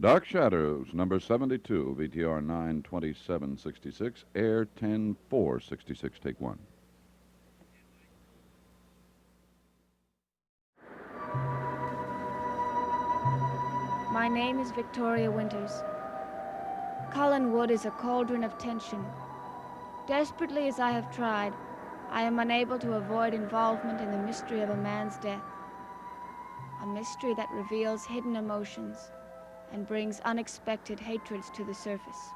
Dark Shadows, number 72, VTR 92766, air 10466, take one. My name is Victoria Winters. Cullen Wood is a cauldron of tension. Desperately as I have tried, I am unable to avoid involvement in the mystery of a man's death. A mystery that reveals hidden emotions and brings unexpected hatreds to the surface.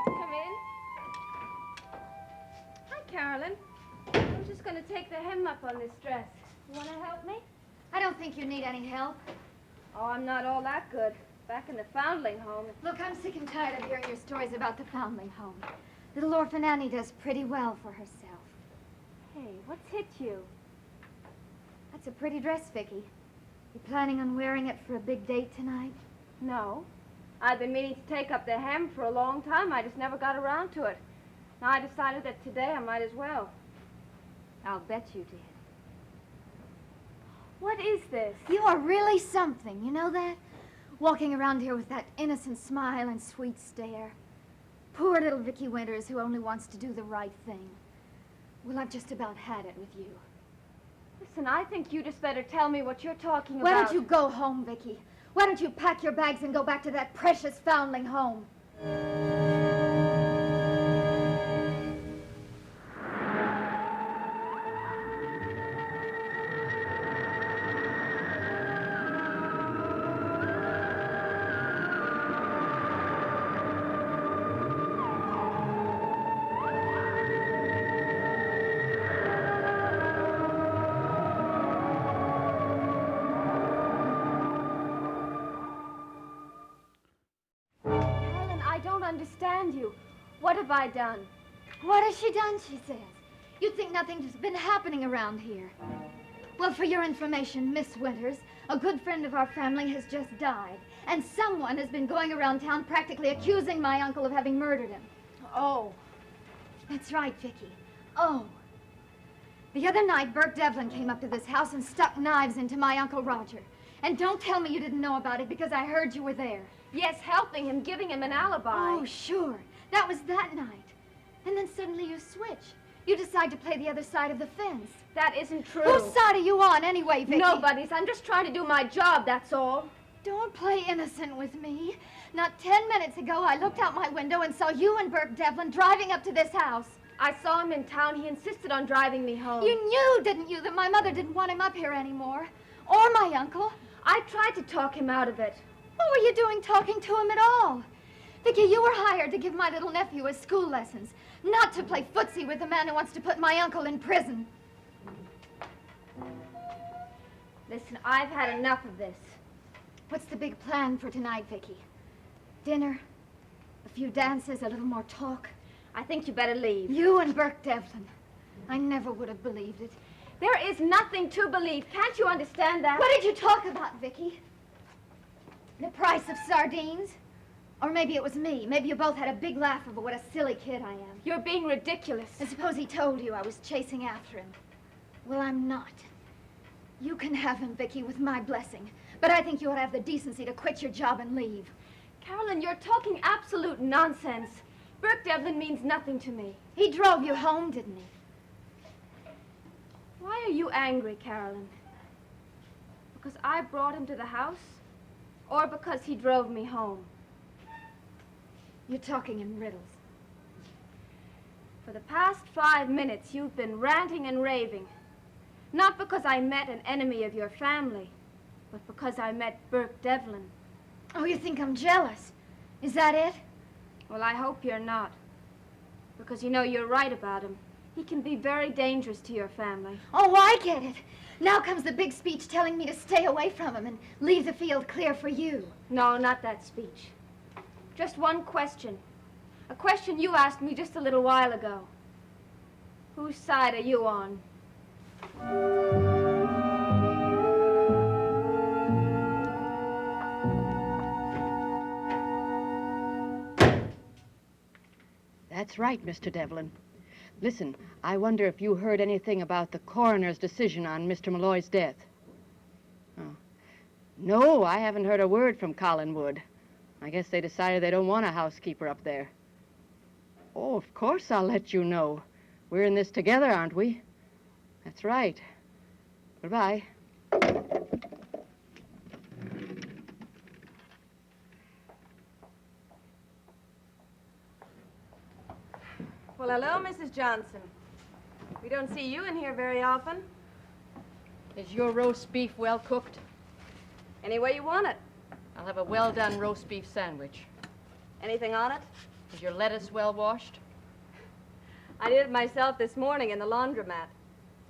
Come in. Hi, Carolyn. I was just going to take the hem up on this dress. You want to help me? I don't think you need any help. Oh, I'm not all that good. Back in the foundling home. Look, I'm sick and tired of hearing your stories about the foundling home. Little orphan Annie does pretty well for herself. Hey, what's hit you? That's a pretty dress, Vicky. You planning on wearing it for a big date tonight? No. I've been meaning to take up the hem for a long time. I just never got around to it. Now I decided that today I might as well. I'll bet you did. What is this? You are really something, you know that? Walking around here with that innocent smile and sweet stare. Poor little Vicky Winters who only wants to do the right thing. Well, I've just about had it with you. Listen, I think you just better tell me what you're talking Why about. don't you go home, Vicky? Why don't you pack your bags and go back to that precious foundling home? Carolyn, I don't understand you. What have I done? What has she done, she says? You'd think nothing's been happening around here. Well, for your information, Miss Winters, a good friend of our family has just died. And someone has been going around town practically accusing my uncle of having murdered him. Oh. That's right, Vicky. Oh. The other night, Burke Devlin came up to this house and stuck knives into my Uncle Roger. And don't tell me you didn't know about it because I heard you were there. Yes, helping him, giving him an alibi. Oh, sure. That was that night. And then suddenly you switch. You decide to play the other side of the fence. That isn't true. Whose side are you on anyway, Vicky? Nobody's. I'm just trying to do my job, that's all. Don't play innocent with me. Not 10 minutes ago, I looked out my window and saw you and Burke Devlin driving up to this house. I saw him in town. He insisted on driving me home. You knew, didn't you, that my mother didn't want him up here anymore? Or my uncle? I tried to talk him out of it. What were you doing talking to him at all? Vicky, you were hired to give my little nephew his school lessons, not to play footsie with the man who wants to put my uncle in prison. Listen, I've had enough of this. What's the big plan for tonight, Vicky? Dinner? A few dances, a little more talk? I think you better leave. You and Burke Devlin. I never would have believed it. There is nothing to believe. Can't you understand that? What did you talk about, Vicky? The price of sardines? Or maybe it was me. Maybe you both had a big laugh over what a silly kid I am. You're being ridiculous. I suppose he told you I was chasing after him. Well, I'm not. You can have him, Vicky, with my blessing. But I think you ought to have the decency to quit your job and leave. Carolyn, you're talking absolute nonsense. Burke Devlin means nothing to me. He drove you home, didn't he? Why are you angry, Carolyn? Because I brought him to the house? Or because he drove me home? You're talking in riddles. For the past 5 minutes, you've been ranting and raving. Not because I met an enemy of your family, but because I met Burke Devlin. Oh, you think I'm jealous? Is that it? Well, I hope you're not. Because you know you're right about him. He can be very dangerous to your family. Oh, I get it. Now comes the big speech telling me to stay away from him and leave the field clear for you. No, not that speech. Just one question. A question you asked me just a little while ago. Whose side are you on? That's right, Mr. Devlin. Listen, I wonder if you heard anything about the coroner's decision on Mr. Malloy's death. Oh. No, I haven't heard a word from Collinwood. I guess they decided they don't want a housekeeper up there. Oh, of course I'll let you know. We're in this together, aren't we? That's right. Goodbye. Well, hello, Mrs. Johnson. We don't see you in here very often. Is your roast beef well cooked? Any way you want it. I'll have a well-done roast beef sandwich. Anything on it? Is your lettuce well washed? I did it myself this morning in the laundromat.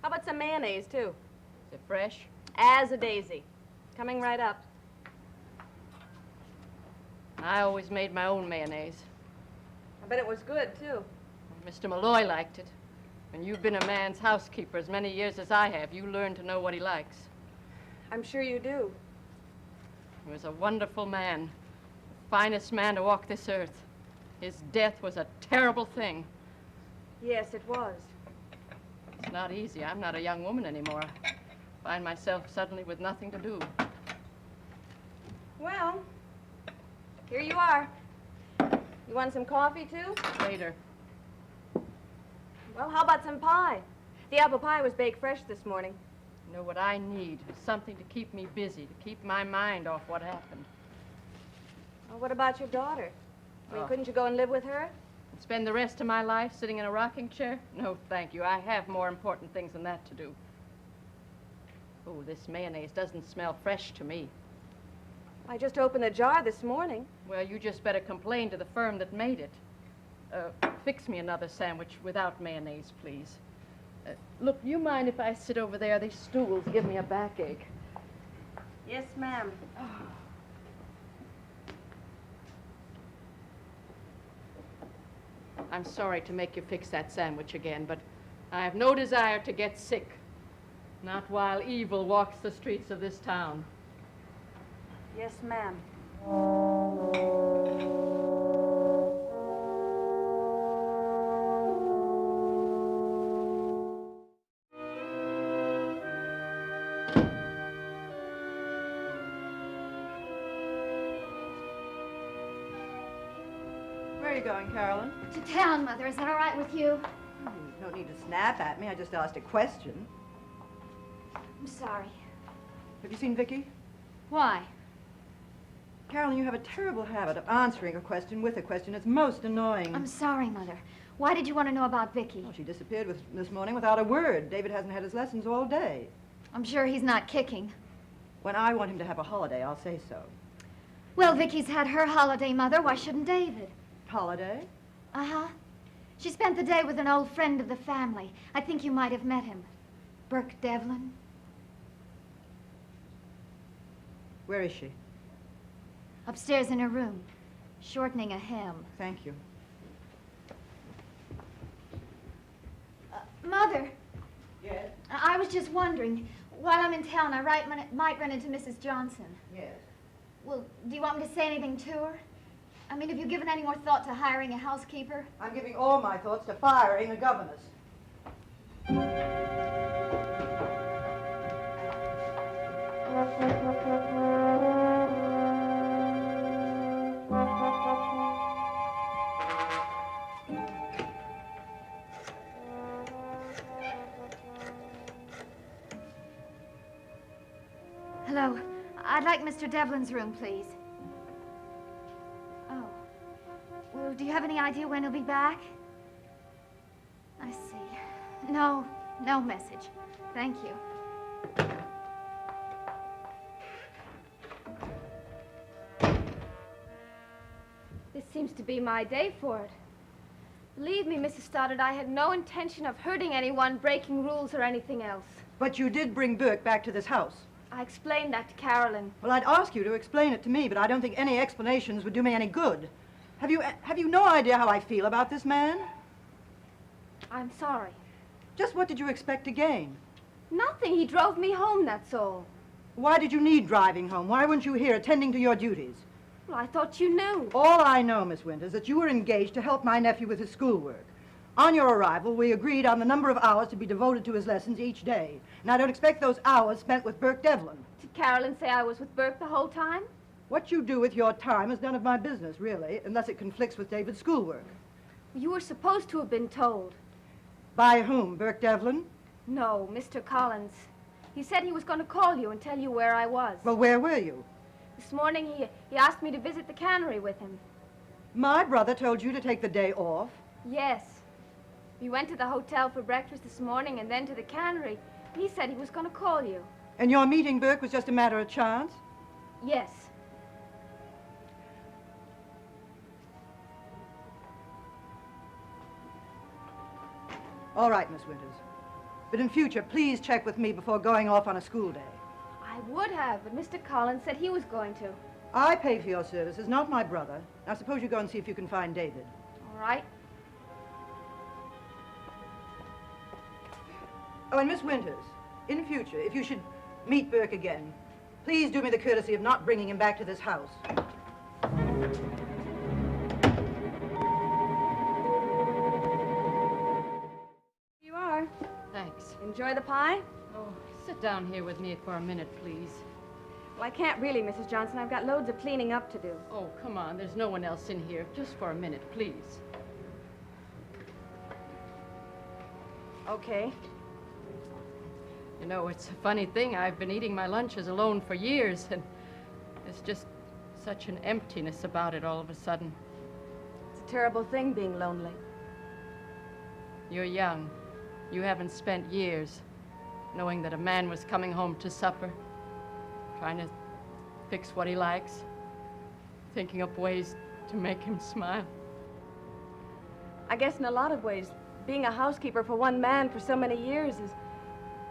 How about some mayonnaise, too? Is it fresh? As a daisy. Coming right up. I always made my own mayonnaise. I bet it was good, too. Mr. Malloy liked it. When you've been a man's housekeeper as many years as I have, you learn to know what he likes. I'm sure you do. He was a wonderful man, the finest man to walk this earth. His death was a terrible thing. Yes, it was. It's not easy. I'm not a young woman anymore. I find myself suddenly with nothing to do. Well, here you are. You want some coffee, too? Later. Well, how about some pie? The apple pie was baked fresh this morning. You know what I need is something to keep me busy, to keep my mind off what happened. Well, what about your daughter? I mean, Oh. couldn't you go and live with her? And spend the rest of my life sitting in a rocking chair? No, thank you. I have more important things than that to do. Oh, this mayonnaise doesn't smell fresh to me. I just opened the jar this morning. Well, you just better complain to the firm that made it. Fix me another sandwich without mayonnaise, please. Look, you mind if I sit over there? These stools give me a backache. Yes, ma'am. I'm sorry to make you fix that sandwich again, but I have no desire to get sick. Not while evil walks the streets of this town. Yes, ma'am. Where are you going, Carolyn? To town, Mother. Is that all right with you? No need to snap at me. I just asked a question. I'm sorry. Have you seen Vicky? Why? Carolyn, you have a terrible habit of answering a question with a question. It's most annoying. I'm sorry, Mother. Why did you want to know about Vicky? Well, she disappeared this morning without a word. David hasn't had his lessons all day. I'm sure he's not kicking. When I want him to have a holiday, I'll say so. Well, Vicky's had her holiday, Mother. Why shouldn't David? Holiday? Uh-huh. She spent the day with an old friend of the family. I think you might have met him. Burke Devlin. Where is she? Upstairs in her room, shortening a hem. Thank you. Mother, Yes? I was just wondering, while I'm in town, I might run into Mrs. Johnson. Yes. Well, do you want me to say anything to her? I mean, have you given any more thought to hiring a housekeeper? I'm giving all my thoughts to firing a governess. Hello. I'd like Mr. Devlin's room, please. Oh. Well, do you have any idea when he'll be back? I see. No message. Thank you. This seems to be my day for it. Believe me, Mrs. Stoddard, I had no intention of hurting anyone, breaking rules, or anything else. But you did bring Burke back to this house. I explained that to Carolyn. Well, I'd ask you to explain it to me, but I don't think any explanations would do me any good. Have you no idea how I feel about this man? I'm sorry. Just what did you expect to gain? Nothing. He drove me home, that's all. Why did you need driving home? Why weren't you here attending to your duties? Well, I thought you knew. All I know, Miss Winters, is that you were engaged to help my nephew with his schoolwork. On your arrival, we agreed on the number of hours to be devoted to his lessons each day. And I don't expect those hours spent with Burke Devlin. Did Carolyn say I was with Burke the whole time? What you do with your time is none of my business, really, unless it conflicts with David's schoolwork. You were supposed to have been told. By whom, Burke Devlin? No, Mr. Collins. He said he was going to call you and tell you where I was. Well, where were you? This morning he asked me to visit the cannery with him. My brother told you to take the day off. Yes. We went to the hotel for breakfast this morning and then to the cannery. He said he was going to call you. And your meeting Burke was just a matter of chance? Yes. All right, Miss Winters. But in future, please check with me before going off on a school day. I would have, but Mr. Collins said he was going to. I pay for your services, not my brother. Now, suppose you go and see if you can find David. All right. Oh, and Miss Winters, in future, if you should meet Burke again, please do me the courtesy of not bringing him back to this house. You are. Thanks. Enjoy the pie? Oh, sit down here with me for a minute, please. Well, I can't really, Mrs. Johnson. I've got loads of cleaning up to do. Oh, come on. There's no one else in here. Just for a minute, please. Okay. You know, it's a funny thing. I've been eating my lunches alone for years, and there's just such an emptiness about it all of a sudden. It's a terrible thing being lonely. You're young. You haven't spent years knowing that a man was coming home to supper, trying to fix what he likes, thinking up ways to make him smile. I guess in a lot of ways, being a housekeeper for one man for so many years is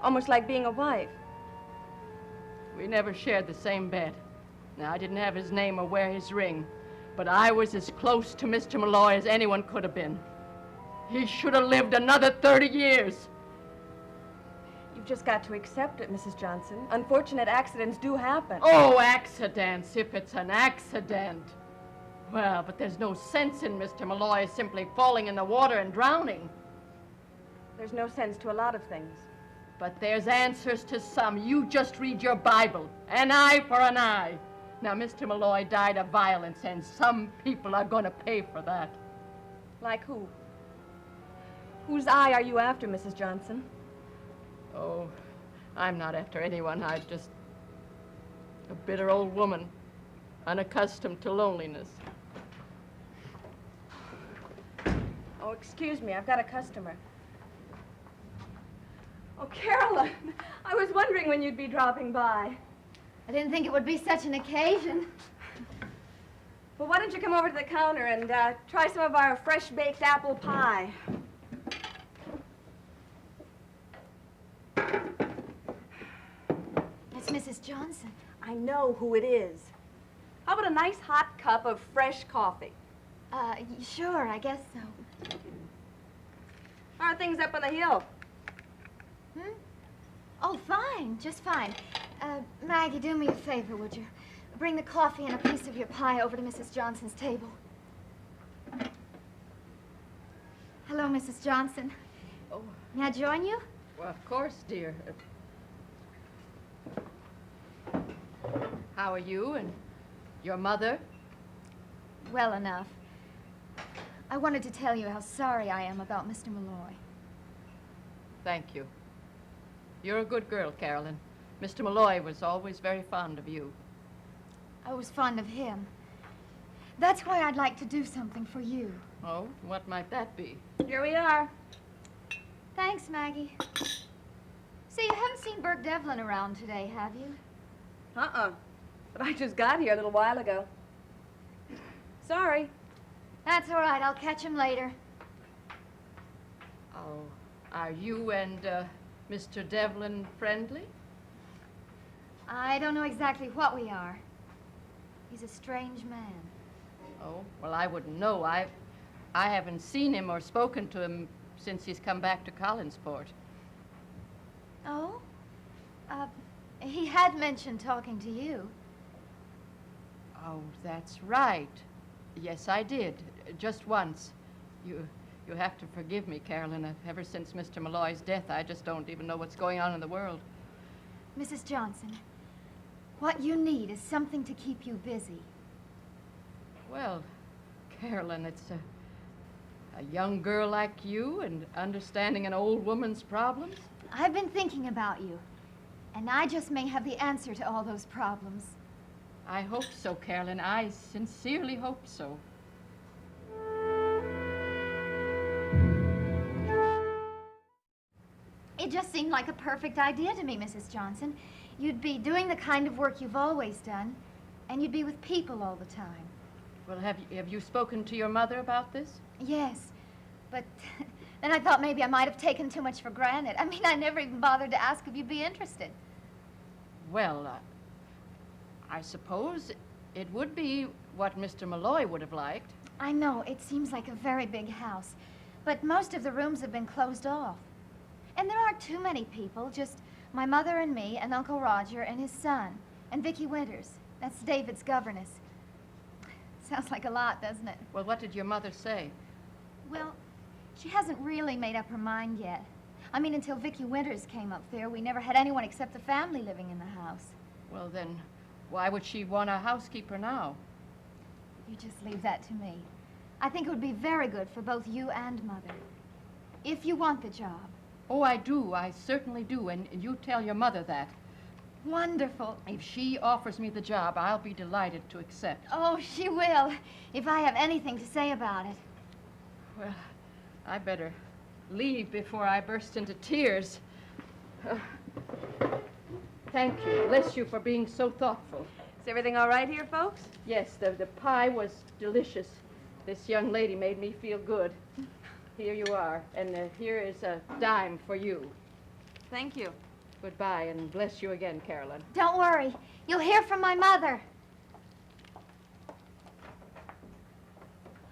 almost like being a wife. We never shared the same bed. Now, I didn't have his name or wear his ring, but I was as close to Mr. Malloy as anyone could have been. He should have lived another 30 years. You've just got to accept it, Mrs. Johnson. Unfortunate accidents do happen. Oh, accidents, if it's an accident. Well, but there's no sense in Mr. Malloy simply falling in the water and drowning. There's no sense to a lot of things. But there's answers to some. You just read your Bible. An eye for an eye. Now, Mr. Malloy died of violence, and some people are going to pay for that. Like who? Whose eye are you after, Mrs. Johnson? Oh, I'm not after anyone. I'm just a bitter old woman, unaccustomed to loneliness. Oh, excuse me, I've got a customer. Oh, Carolyn, I was wondering when you'd be dropping by. I didn't think it would be such an occasion. Well, why don't you come over to the counter and try some of our fresh-baked apple pie? It's Mrs. Johnson. I know who it is. How about a nice hot cup of fresh coffee? Sure, I guess so. How are things up on the hill? Oh, fine, just fine. Maggie, do me a favor, would you? Bring the coffee and a piece of your pie over to Mrs. Johnson's table. Hello, Mrs. Johnson. Oh, May I join you? well, of course, dear. How are you and your mother? Well enough. I wanted to tell you how sorry I am about Mr. Malloy. Thank you. You're a good girl, Carolyn. Mr. Malloy was always very fond of you. I was fond of him. That's why I'd like to do something for you. Oh, what might that be? Here we are. Thanks, Maggie. Say, you haven't seen Burke Devlin around today, have you? Uh-uh. But I just got here a little while ago. Sorry. That's all right. I'll catch him later. Oh, are you and Mr. Devlin friendly? I don't know exactly what we are. He's a strange man. Oh, well, I wouldn't know. I haven't seen him or spoken to him since he's come back to Collinsport. Oh? He had mentioned talking to you. Oh, that's right. Yes, I did. Just once. You have to forgive me, Carolyn. Ever since Mr. Malloy's death, I just don't even know what's going on in the world. Mrs. Johnson, what you need is something to keep you busy. Well, Carolyn, it's a young girl like you and understanding an old woman's problems. I've been thinking about you, and I just may have the answer to all those problems. I hope so, Carolyn. I sincerely hope so. It just seemed like a perfect idea to me, Mrs. Johnson. You'd be doing the kind of work you've always done, and you'd be with people all the time. Well, have you spoken to your mother about this? Yes, but then I thought maybe I might have taken too much for granted. I mean, I never even bothered to ask if you'd be interested. Well, I suppose it would be what Mr. Malloy would have liked. I know, it seems like a very big house, but most of the rooms have been closed off. And there aren't too many people, just my mother and me and Uncle Roger and his son, and Vicki Winters. That's David's governess. Sounds like a lot, doesn't it? Well, what did your mother say? Well, she hasn't really made up her mind yet. I mean, until Vicki Winters came up there, we never had anyone except the family living in the house. Well, then, why would she want a housekeeper now? You just leave that to me. I think it would be very good for both you and Mother. If you want the job. Oh, I do. I certainly do. And you tell your mother that. Wonderful. If she offers me the job, I'll be delighted to accept. Oh, she will, if I have anything to say about it. Well, I better leave before I burst into tears. Thank you. Bless you for being so thoughtful. Is everything all right here, folks? Yes, the pie was delicious. This young lady made me feel good. Here you are, and here is a dime for you. Thank you. Goodbye, and bless you again, Carolyn. Don't worry. You'll hear from my mother.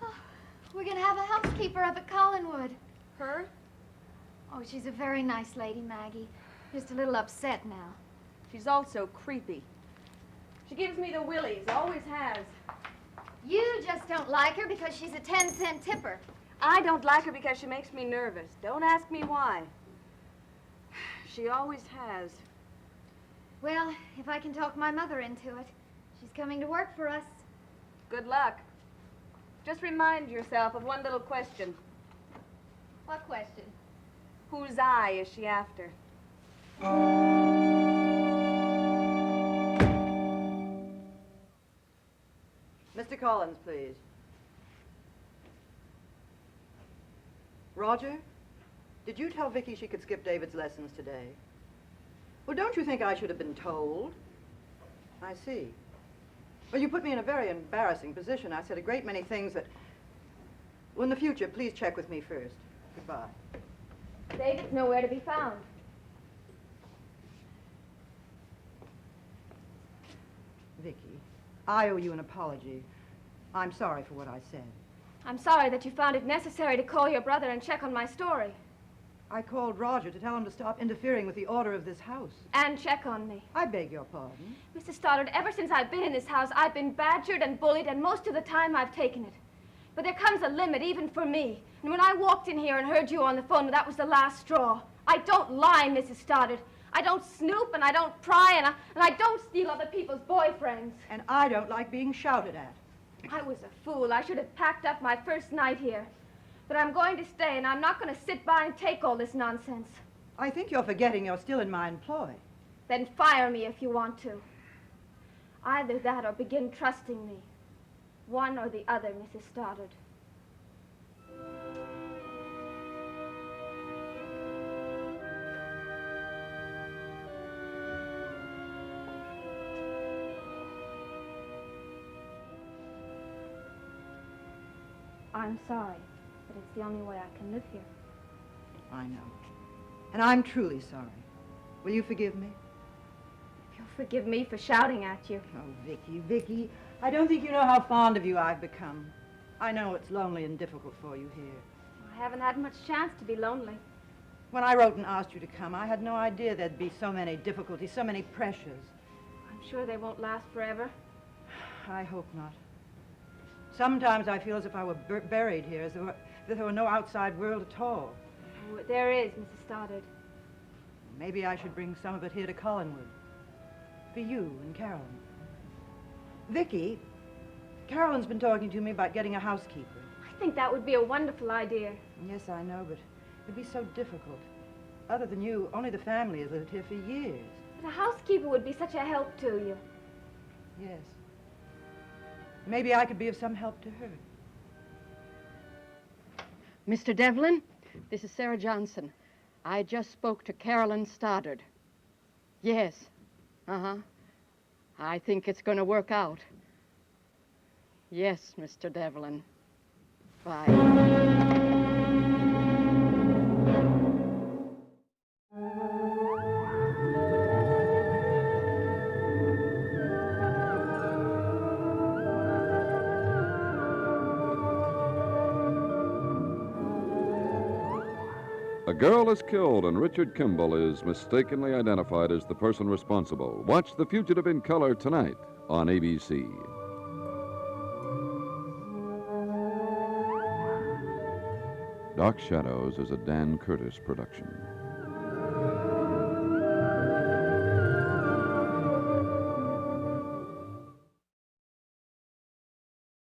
Oh, we're going to have a housekeeper up at Collinwood. Her? Oh, she's a very nice lady, Maggie. Just a little upset now. She's also creepy. She gives me the willies, always has. You just don't like her because she's a 10-cent tipper. I don't like her because she makes me nervous. Don't ask me why. She always has. Well, if I can talk my mother into it, she's coming to work for us. Good luck. Just remind yourself of one little question. What question? Whose eye is she after? Mr. Collins, please. Roger, did you tell Vicki she could skip David's lessons today? Well, don't you think I should have been told? I see. Well, you put me in a very embarrassing position. I said a great many things that... Well, in the future, please check with me first. Goodbye. David's nowhere to be found. Vicki, I owe you an apology. I'm sorry for what I said. I'm sorry that you found it necessary to call your brother and check on my story. I called Roger to tell him to stop interfering with the order of this house. And check on me. I beg your pardon. Mrs. Stoddard, ever since I've been in this house, I've been badgered and bullied, and most of the time I've taken it. But there comes a limit, even for me. And when I walked in here and heard you on the phone, that was the last straw. I don't lie, Mrs. Stoddard. I don't snoop, and I don't pry, and I don't steal other people's boyfriends. And I don't like being shouted at. I was a fool. I should have packed up my first night here. But I'm going to stay, and I'm not going to sit by and take all this nonsense. I think you're forgetting you're still in my employ. Then fire me if you want to. Either that or begin trusting me. One or the other, Mrs. Stoddard. I'm sorry, but it's the only way I can live here. I know. And I'm truly sorry. Will you forgive me? You'll forgive me for shouting at you. Oh, Vicky, I don't think you know how fond of you I've become. I know it's lonely and difficult for you here. I haven't had much chance to be lonely. When I wrote and asked you to come, I had no idea there'd be so many difficulties, so many pressures. I'm sure they won't last forever. I hope not. Sometimes I feel as if I were buried here, as though there were no outside world at all. Oh, there is, Mrs. Stoddard. Maybe I should bring some of it here to Collinwood. For you and Carolyn. Vicky, Carolyn's been talking to me about getting a housekeeper. I think that would be a wonderful idea. Yes, I know, but it'd be so difficult. Other than you, only the family has lived here for years. But a housekeeper would be such a help to you. Yes. Maybe I could be of some help to her. Mr. Devlin, this is Sarah Johnson. I just spoke to Carolyn Stoddard. Yes. Uh-huh. I think it's going to work out. Yes, Mr. Devlin. Bye. A girl is killed and Richard Kimball is mistakenly identified as the person responsible. Watch The Fugitive in color tonight on ABC. Dark Shadows is a Dan Curtis production.